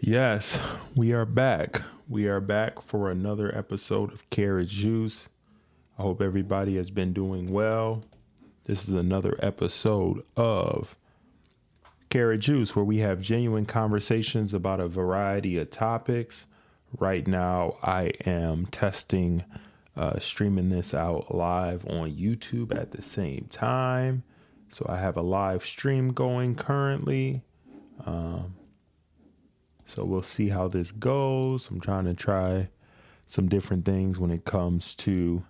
Yes, we are back. We are back for another episode of Karat Juice. I hope everybody has been doing well. This is another episode of Karat Juice, where we have genuine conversations about a variety of topics. Right now, I am testing streaming this out live on YouTube at the same time. So I have a live stream going currently. So we'll see how this goes. I'm trying to try some different things when it comes to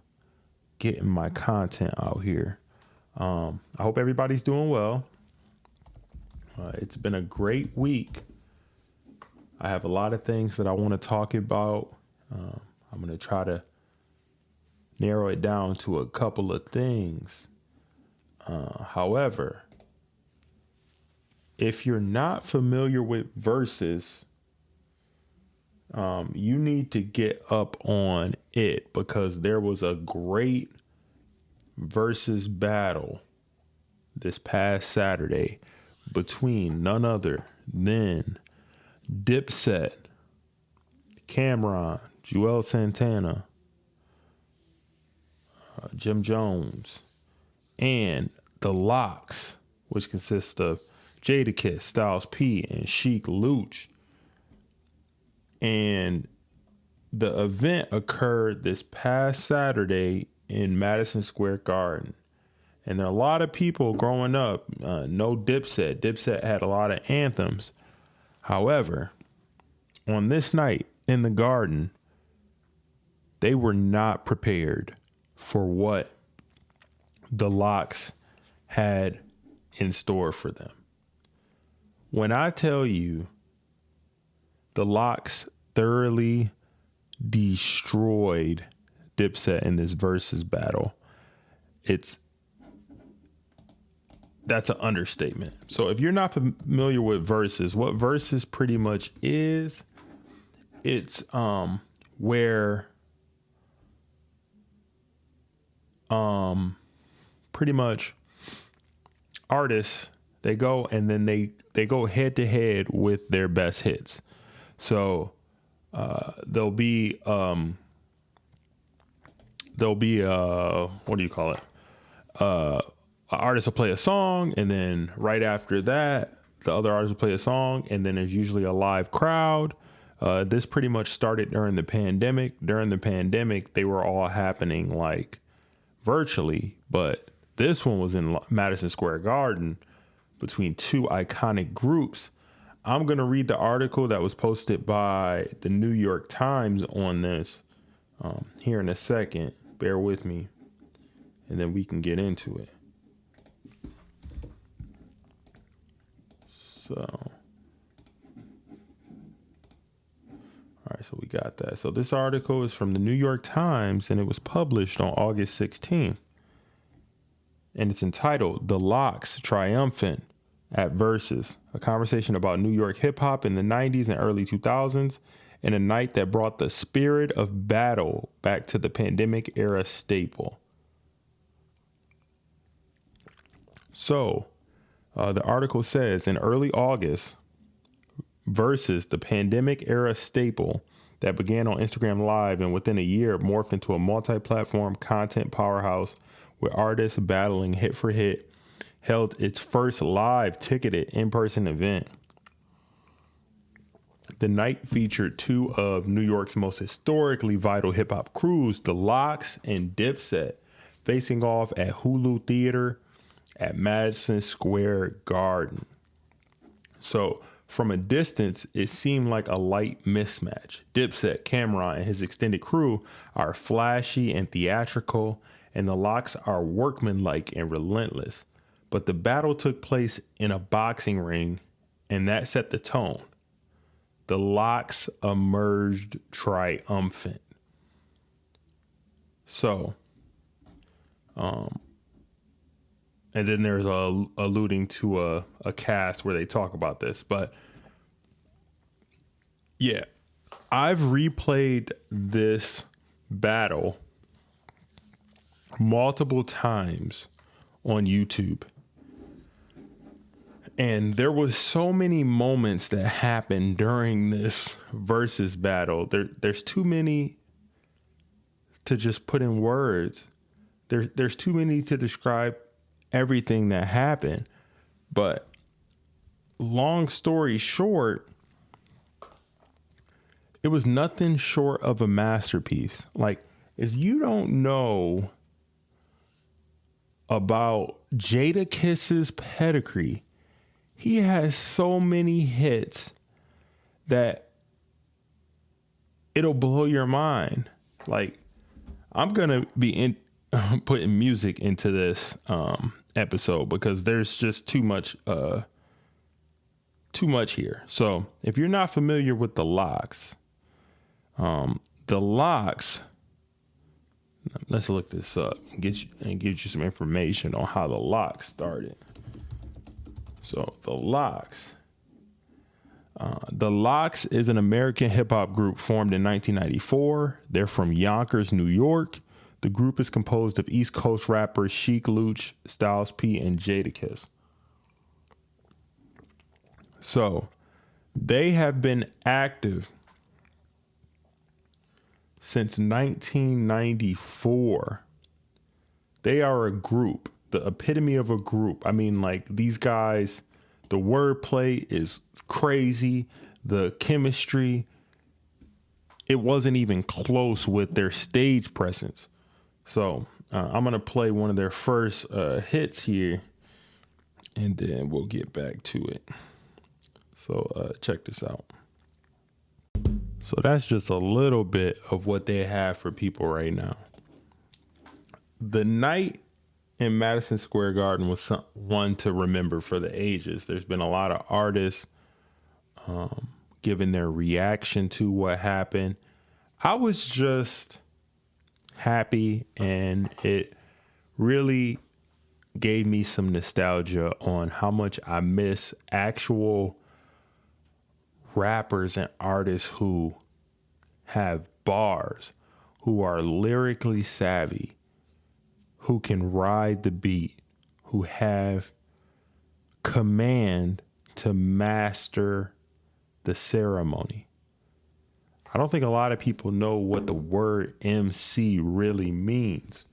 getting my content out here. I hope everybody's doing well. It's been a great week. I have a lot of things that I want to talk about. I'm going to try to narrow it down to a couple of things. However, if you're not familiar with Verzuz, you need to get up on it because there was a great Verzuz battle this past Saturday between none other than Dipset, Cameron, Juelz Santana, Jim Jones, and The Lox, which consists of Jadakiss, Styles P, and Sheik Luch. And the event occurred this past Saturday in Madison Square Garden. And there are a lot of people growing up, no Dipset. Dipset had a lot of anthems. However, on this night in the Garden, they were not prepared for what the Lox had in store for them. When I tell you the Lox thoroughly destroyed Dipset in this Verzuz battle, that's an understatement. So if you're not familiar with Verzuz, what Verzuz pretty much is, it's where pretty much artists, they go and then they go head to head with their best hits. So there'll be what do you call it? An artist will play a song, and then right after that, the other artist will play a song, and then there's usually a live crowd. This pretty much started during the pandemic. During the pandemic, they were all happening like virtually, but this one was in Madison Square Garden between two iconic groups. I'm going to read the article that was posted by the New York Times on this here in a second. Bear with me, and then we can get into it. So, all right, so we got that. So this article is from the New York Times, and it was published on August 16th. And it's entitled, "The Lox Triumphant at Verzuz, a conversation about New York hip hop in the 90s and early 2000s, in a night that brought the spirit of battle back to the pandemic era staple." So, the article says, in early August, Verzuz, the pandemic era staple that began on Instagram Live and within a year morphed into a multi-platform content powerhouse with artists battling hit for hit, held its first live ticketed in-person event. The night featured two of New York's most historically vital hip-hop crews, The Lox and Dipset, facing off at Hulu Theater at Madison Square Garden. So from a distance, it seemed like a light mismatch. Dipset, Cameron, and his extended crew are flashy and theatrical, and the Lox are workmanlike and relentless. But the battle took place in a boxing ring, and that set the tone. The Lox emerged triumphant. So, and then there's alluding to a cast where they talk about this. But yeah, I've replayed this battle multiple times on YouTube. And there was so many moments that happened during this versus battle. There's too many to just put in words. There's too many to describe everything that happened. But long story short, it was nothing short of a masterpiece. Like, if you don't know about Jadakiss's pedigree, he has so many hits that it'll blow your mind. Like, I'm going to be putting music into this episode because there's just too much here. So if you're not familiar with the LOX, let's look this up and give you some information on how the LOX started. So the LOX is an American hip hop group formed in 1994. They're from Yonkers, New York. The group is composed of East Coast rappers Sheek Louch, Styles P, and Jadakiss. So they have been active since 1994. They are a group, the epitome of a group. I mean, like, these guys, the wordplay is crazy. The chemistry, it wasn't even close with their stage presence. So I'm going to play one of their first hits here, and then we'll get back to it. So check this out. So that's just a little bit of what they have for people right now. The night in Madison Square Garden was one to remember for the ages. There's been a lot of artists giving their reaction to what happened. I was just happy, and it really gave me some nostalgia on how much I miss actual rappers and artists who have bars, who are lyrically savvy, who can ride the beat, who have command to master the ceremony. I don't think a lot of people know what the word MC really means.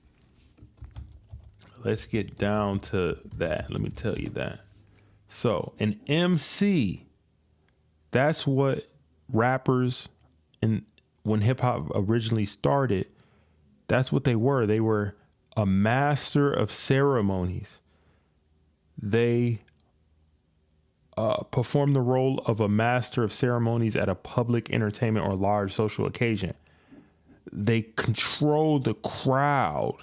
Let's get down to that. Let me tell you that. So an MC, that's what rappers, and when hip hop originally started, that's what they were. They were a master of ceremonies. They perform the role of a master of ceremonies at a public entertainment or large social occasion. They control the crowd.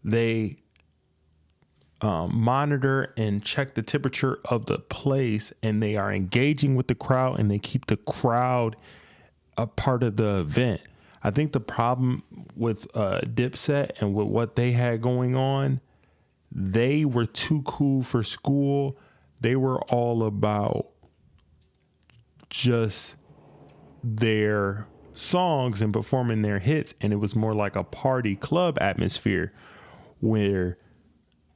They monitor and check the temperature of the place, and they are engaging with the crowd, and they keep the crowd a part of the event. I think the problem with Dipset and with what they had going on, they were too cool for school. They were all about just their songs and performing their hits. And it was more like a party club atmosphere, where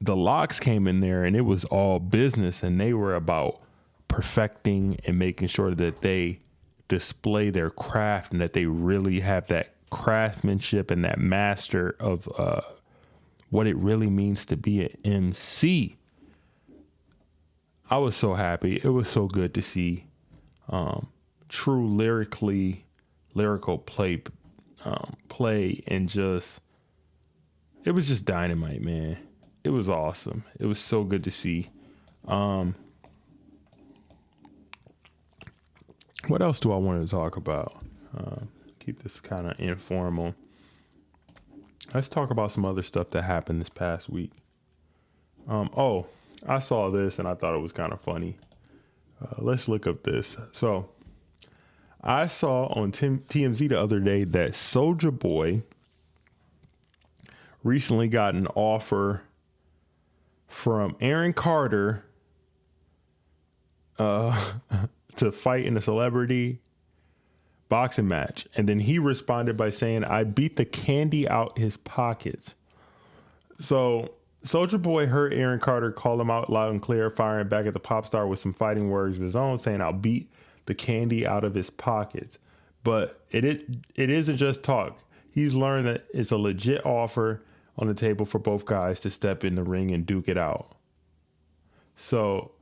the LOX came in there and it was all business, and they were about perfecting and making sure that they display their craft and that they really have that craftsmanship and that master of what it really means to be an MC. I was so happy. It was so good to see true lyrical play, and just, it was just dynamite, man. It was awesome. It was so good to see. What else do I want to talk about? Keep this kind of informal. Let's talk about some other stuff that happened this past week. I saw this and I thought it was kind of funny. Let's look up this. So I saw on TMZ the other day that Soulja Boy recently got an offer from Aaron Carter to fight in a celebrity boxing match. And then he responded by saying, "I beat the candy out his pockets." So Soulja Boy heard Aaron Carter call him out loud and clear, firing back at the pop star with some fighting words of his own, saying, "I'll beat the candy out of his pockets." But it isn't just talk. He's learned that it's a legit offer on the table for both guys to step in the ring and duke it out. So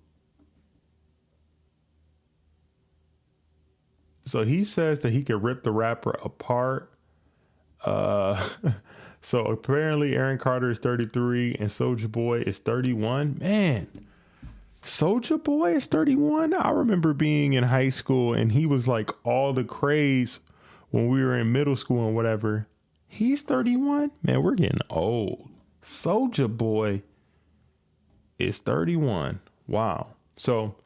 he says that he could rip the rapper apart. So apparently Aaron Carter is 33 and Soulja Boy is 31. Man, Soulja Boy is 31. I remember being in high school and he was like all the craze when we were in middle school and whatever. He's 31. Man, we're getting old. Soulja Boy is 31. Wow. So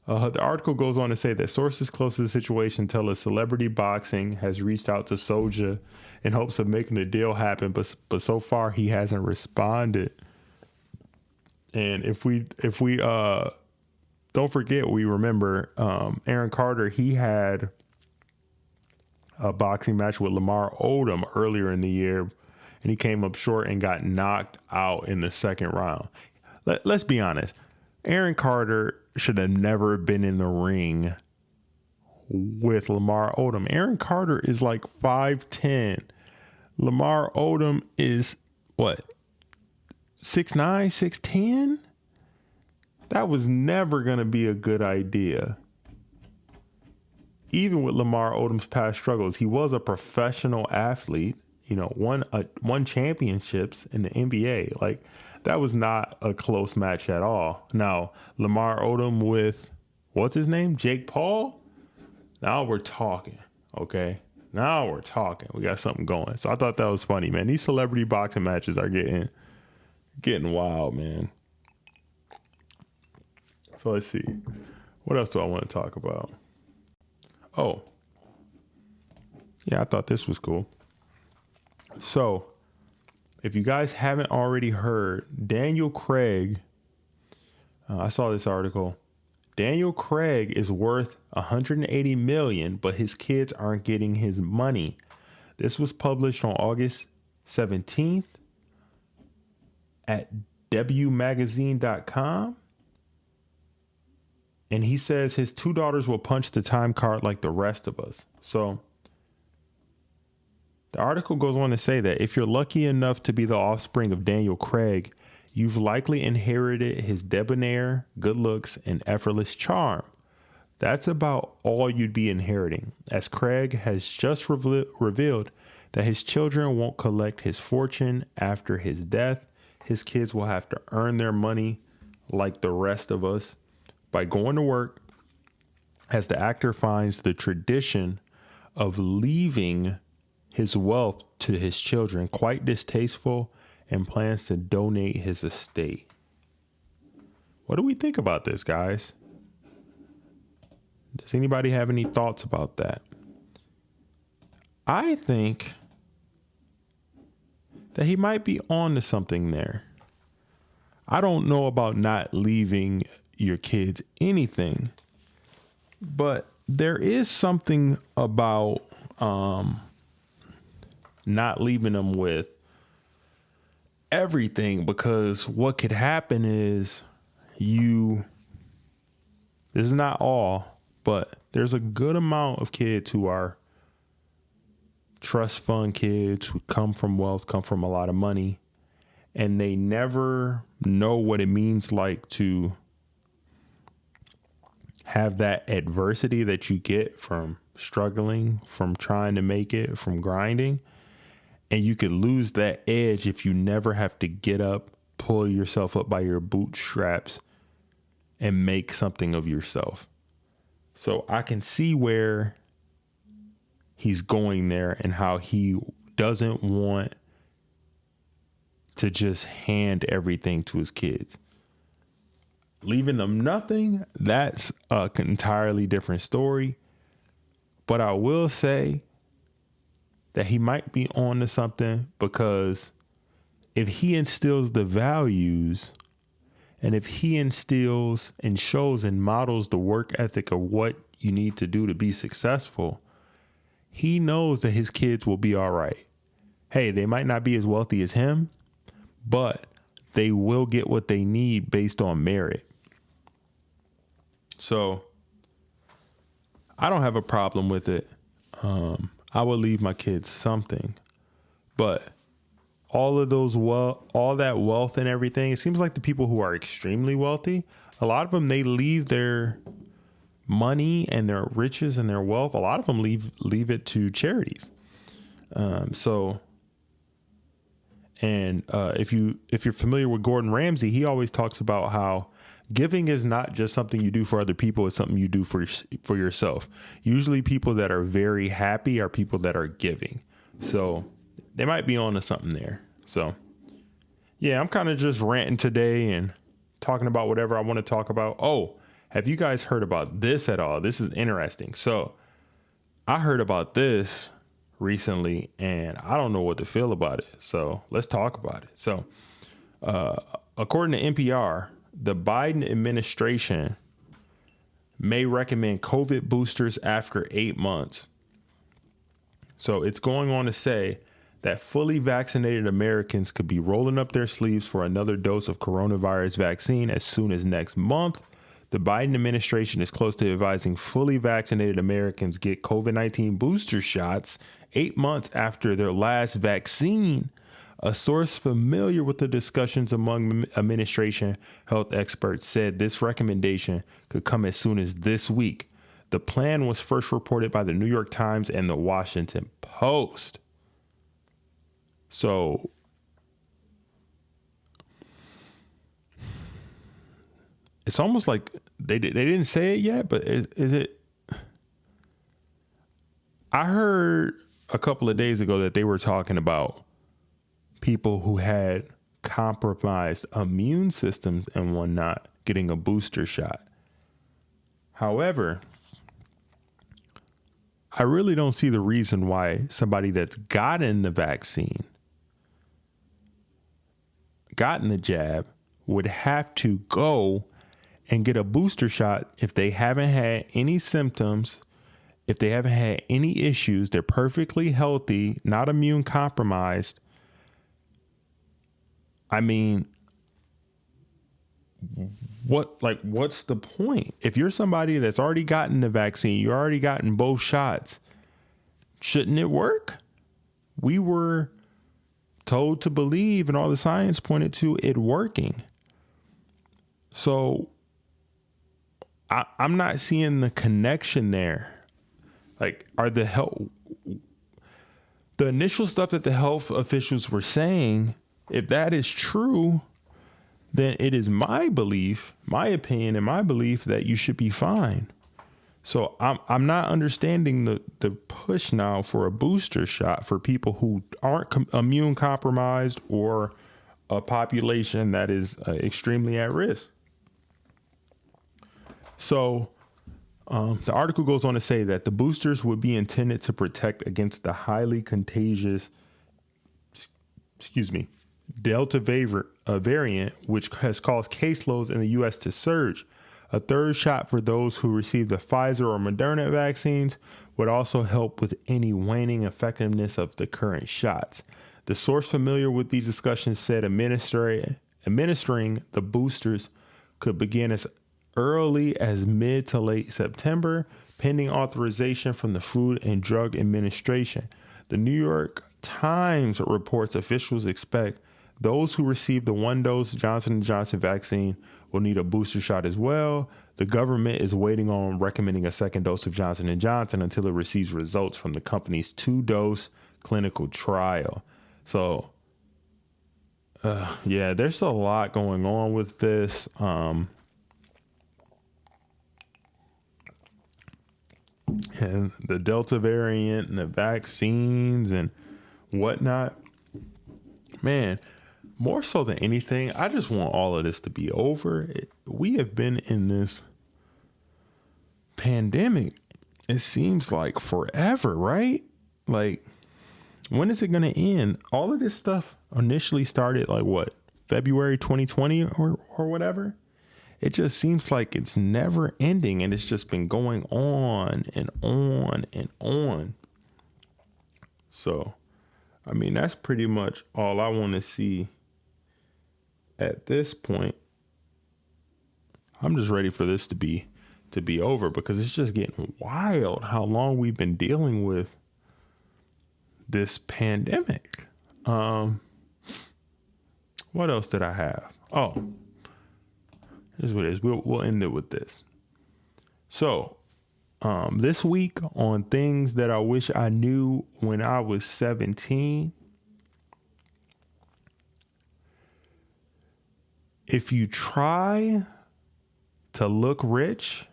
the article goes on to say that sources close to the situation tell us Celebrity Boxing has reached out to Soulja in hopes of making a deal happen, but so far he hasn't responded. And if we don't forget, we remember Aaron Carter, he had a boxing match with Lamar Odom earlier in the year, and he came up short and got knocked out in the second round. Let's be honest. Aaron Carter should have never been in the ring with Lamar Odom. Aaron Carter is like 5'10". Lamar Odom is what? 6'9", 6'10"? That was never going to be a good idea. Even with Lamar Odom's past struggles, he was a professional athlete, won championships in the NBA. Like, that was not a close match at all. Now, Lamar Odom with, what's his name? Jake Paul? Now we're talking, okay? Now we're talking. We got something going. So I thought that was funny, man. These celebrity boxing matches are getting wild, man. So let's see. What else do I want to talk about? Oh, yeah, I thought this was cool. So, if you guys haven't already heard, Daniel Craig, I saw this article. Daniel Craig is worth $180 million, but his kids aren't getting his money. This was published on August 17th at wmagazine.com. And he says his two daughters will punch the time card like the rest of us. So the article goes on to say that if you're lucky enough to be the offspring of Daniel Craig, you've likely inherited his debonair, good looks, and effortless charm. That's about all you'd be inheriting, as Craig has just revealed that his children won't collect his fortune after his death. His kids will have to earn their money like the rest of us by going to work, as the actor finds the tradition of leaving his wealth to his children quite distasteful and plans to donate his estate. What do we think about this, guys? Does anybody have any thoughts about that? I think that he might be on to something there. I don't know about not leaving your kids anything, but there is something about not leaving them with everything, because what could happen is this is not all, but there's a good amount of kids who are trust fund kids who come from wealth, come from a lot of money, and they never know what it means like to have that adversity that you get from struggling, from trying to make it, from grinding. And you could lose that edge if you never have to get up, pull yourself up by your bootstraps, and make something of yourself. So I can see where he's going there and how he doesn't want to just hand everything to his kids. Leaving them nothing, that's an entirely different story. But I will say that he might be on to something, because if he instills the values, and if he instills and shows and models the work ethic of what you need to do to be successful, he knows that his kids will be all right. Hey, they might not be as wealthy as him, but they will get what they need based on merit. So I don't have a problem with it. I would leave my kids something, but all that wealth and everything, it seems like the people who are extremely wealthy, a lot of them, they leave their money and their riches and their wealth. A lot of them leave it to charities. If you're familiar with Gordon Ramsay, he always talks about how giving is not just something you do for other people. It's something you do for yourself. Usually people that are very happy are people that are giving. So they might be on to something there. So yeah, I'm kind of just ranting today and talking about whatever I want to talk about. Oh, have you guys heard about this at all? This is interesting. So I heard about this recently and I don't know what to feel about it. So let's talk about it. So according to NPR, the Biden administration may recommend COVID boosters after 8 months. So it's going on to say that fully vaccinated Americans could be rolling up their sleeves for another dose of coronavirus vaccine as soon as next month. The Biden administration is close to advising fully vaccinated Americans get COVID-19 booster shots 8 months after their last vaccine. A source familiar with the discussions among administration health experts said this recommendation could come as soon as this week. The plan was first reported by the New York Times and the Washington Post. So it's almost like they didn't say it yet, but is it? I heard a couple of days ago that they were talking about people who had compromised immune systems and whatnot getting a booster shot. However, I really don't see the reason why somebody that's gotten the vaccine, gotten the jab, would have to go and get a booster shot if they haven't had any symptoms, if they haven't had any issues, they're perfectly healthy, not immune compromised. I mean, what's the point? If you're somebody that's already gotten the vaccine, you already gotten both shots, shouldn't it work? We were told to believe, and all the science pointed to it working. So I'm not seeing the connection there. Like, the initial stuff that the health officials were saying, if that is true, then it is my belief, my opinion, and my belief that you should be fine. So I'm not understanding the push now for a booster shot for people who aren't immune compromised or a population that is extremely at risk. So the article goes on to say that the boosters would be intended to protect against the highly contagious, Delta variant, which has caused caseloads in the U.S. to surge. A third shot for those who received the Pfizer or Moderna vaccines would also help with any waning effectiveness of the current shots. The source familiar with these discussions said administering the boosters could begin as early as mid to late September, pending authorization from the Food and Drug Administration. The New York Times reports officials expect those who receive the one-dose Johnson & Johnson vaccine will need a booster shot as well. The government is waiting on recommending a second dose of Johnson & Johnson until it receives results from the company's 2-dose clinical trial. So, yeah, there's a lot going on with this. And the Delta variant and the vaccines and whatnot, man, more so than anything, I just want all of this to be over. We have been in this pandemic, it seems like forever, right? Like, when is it going to end? All of this stuff initially started like what, February 2020 or whatever? It just seems like it's never ending, and it's just been going on and on and on. So, I mean, that's pretty much all I want to see at this point, I'm just ready for this to be over, because it's just getting wild how long we've been dealing with this pandemic. What else did I have? Oh, this is what it is. We'll end it with this. So, this week on things that I wish I knew when I was 17. If you try to look rich,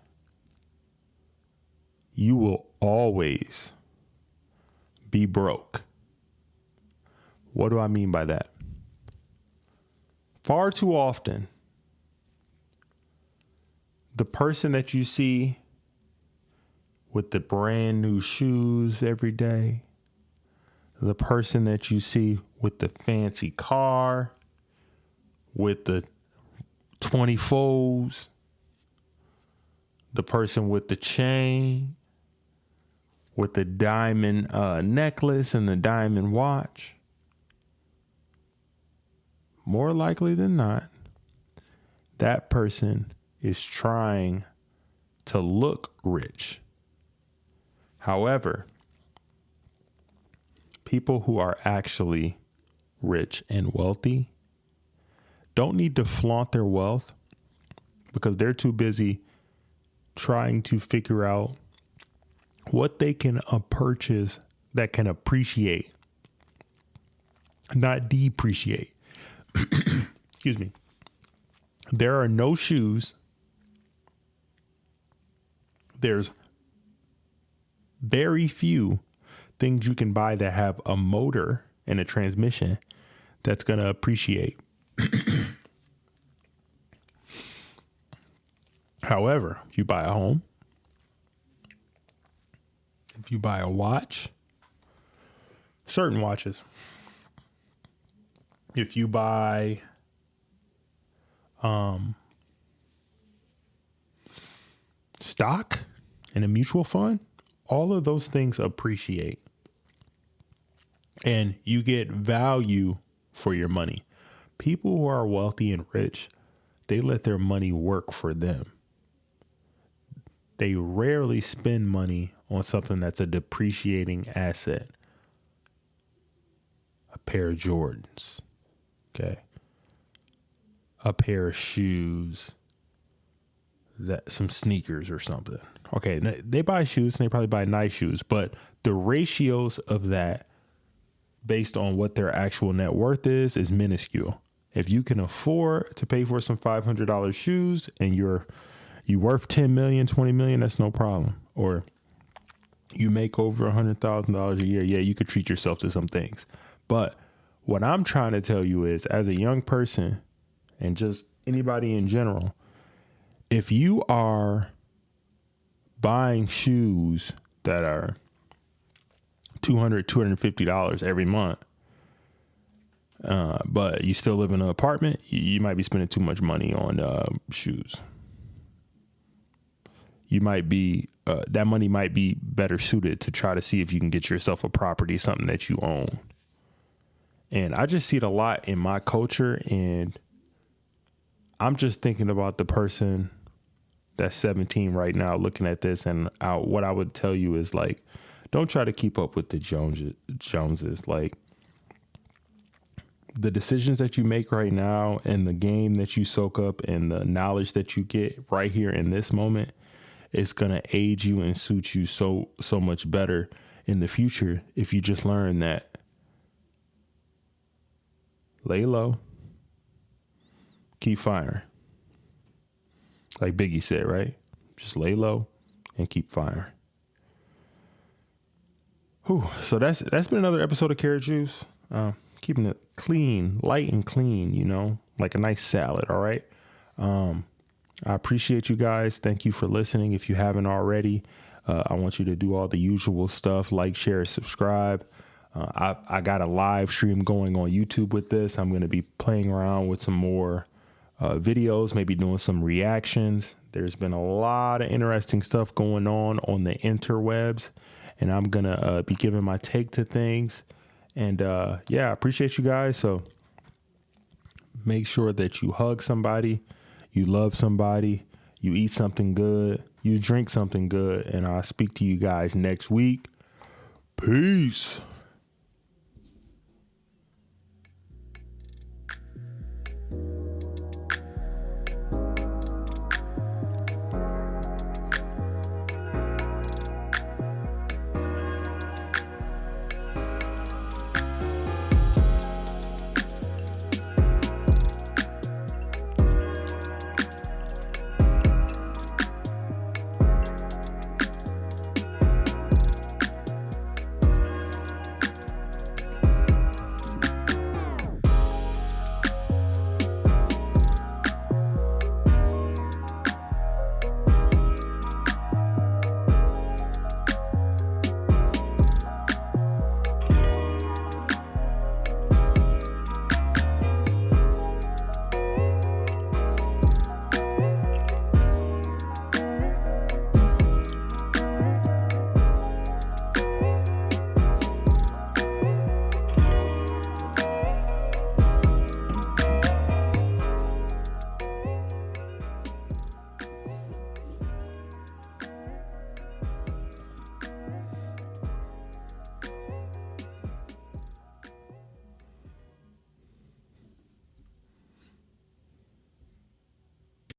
you will always be broke. What do I mean by that? Far too often, the person that you see with the brand new shoes every day, the person that you see with the fancy car, with the 24s, the person with the chain, with the diamond necklace and the diamond watch, more likely than not, that person is trying to look rich. However, people who are actually rich and wealthy don't need to flaunt their wealth, because they're too busy trying to figure out what they can purchase that can appreciate, not depreciate. Excuse me. There are no shoes. There's very few things you can buy that have a motor and a transmission that's going to appreciate. However, if you buy a home, if you buy a watch, certain watches, if you buy stock in a mutual fund, all of those things appreciate, and you get value for your money. People who are wealthy and rich, they let their money work for them. They rarely spend money on something that's a depreciating asset. A pair of Jordans, okay? A pair of shoes, some sneakers or something. Okay, they buy shoes and they probably buy nice shoes, but the ratios of that based on what their actual net worth is minuscule. If you can afford to pay for some $500 shoes and you worth 10 million, 20 million, that's no problem. Or you make over $100,000 a year. Yeah, you could treat yourself to some things. But what I'm trying to tell you is, as a young person and just anybody in general, if you are buying shoes that are $200, $250 every month, but you still live in an apartment, you might be spending too much money on shoes. You might be, that money might be better suited to try to see if you can get yourself a property, something that you own. And I just see it a lot in my culture, and I'm just thinking about the person that's 17 right now looking at this, and what I would tell you is, like, don't try to keep up with the Joneses. Like, the decisions that you make right now and the game that you soak up and the knowledge that you get right here in this moment is going to aid you and suit you so much better in the future if you just learn that lay low, keep firing. Like Biggie said, right? Just lay low and keep firing. Whew. So that's been another episode of Karat Juice. Keeping it clean, light and clean, you know, like a nice salad. All right. I appreciate you guys. Thank you for listening. If you haven't already, I want you to do all the usual stuff, like, share, subscribe. I got a live stream going on YouTube with this. I'm going to be playing around with some more videos, maybe doing some reactions. There's been a lot of interesting stuff going on the interwebs, and I'm going to be giving my take to things. And yeah, I appreciate you guys. So Make sure that you hug somebody, you love somebody, you eat something good, you drink something good, and I'll speak to you guys next week. Peace.